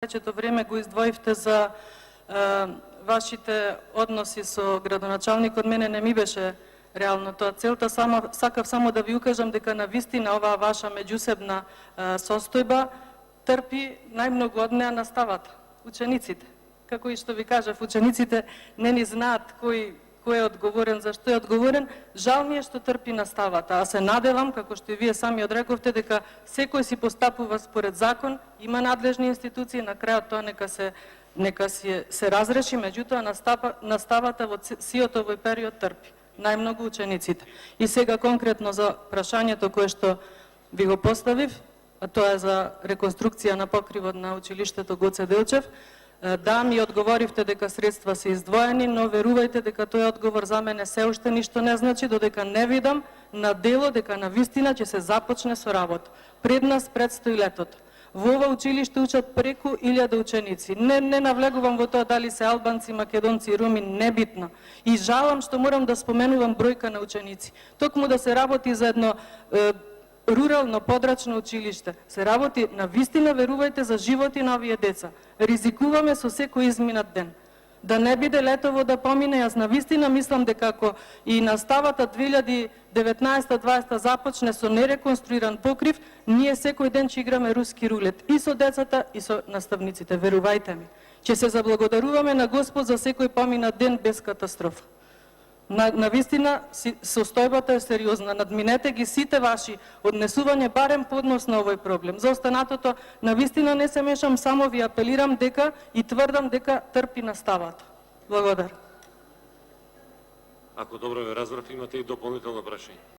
повеќето време го издвоивте за вашите односи со градоначалникот. Мене не ми беше реално тоа целта, сакав само да ви укажам дека навистина оваа ваша меѓусебна состојба трпи најмногу од неа наставата, учениците. Како и што ви кажав, учениците не ни знаат кој е одговорен, зашто е одговорен. Жал ми е што трпи наставата, а се надевам, како што и вие сами одрековте, дека секој си постапува според закон, има надлежни институции, на крајот тоа нека се разреши, меѓутоа наставата во сиот овој период трпи. Најмногу учениците. И сега конкретно за прашањето кое што ви го поставив, а тоа е за реконструкција на покривот на училиштето Гоце Делчев. Да, ми одговоривте дека средства се издвоени, но верувајте дека тој одговор за мене се уште ништо не значи, додека не видам на дело дека на вистина ќе се започне со работа. Пред нас предстои летото. Во ова училиште учат преку 1000 ученици. Не навлегувам во тоа дали се албанци, македонци, руми, небитно. И жалам што морам да споменувам бројка на ученици. Токму да се работи за едно рурално подрачно училиште, се работи на вистина, верувајте, за животи на овие деца. Ризикуваме со секој изминат ден. Да не биде летово да помине, јас на вистина мислам дека ако и наставата 2019-2020 започне со нереконструиран покрив, ние секој ден ќе играме руски рулет и со децата и со наставниците, верувајте ми. Ќе се заблагодаруваме на Господ за секој поминат ден без катастрофа. На вистина, состојбата е сериозна. Надминете ги сите ваши однесување барем по однос на овој проблем. За останатото, на вистина не се мешам, само ви апелирам дека и тврдам дека трпи наставата. Благодарам. Ако добро ве разбрав, имате и дополнително прашање.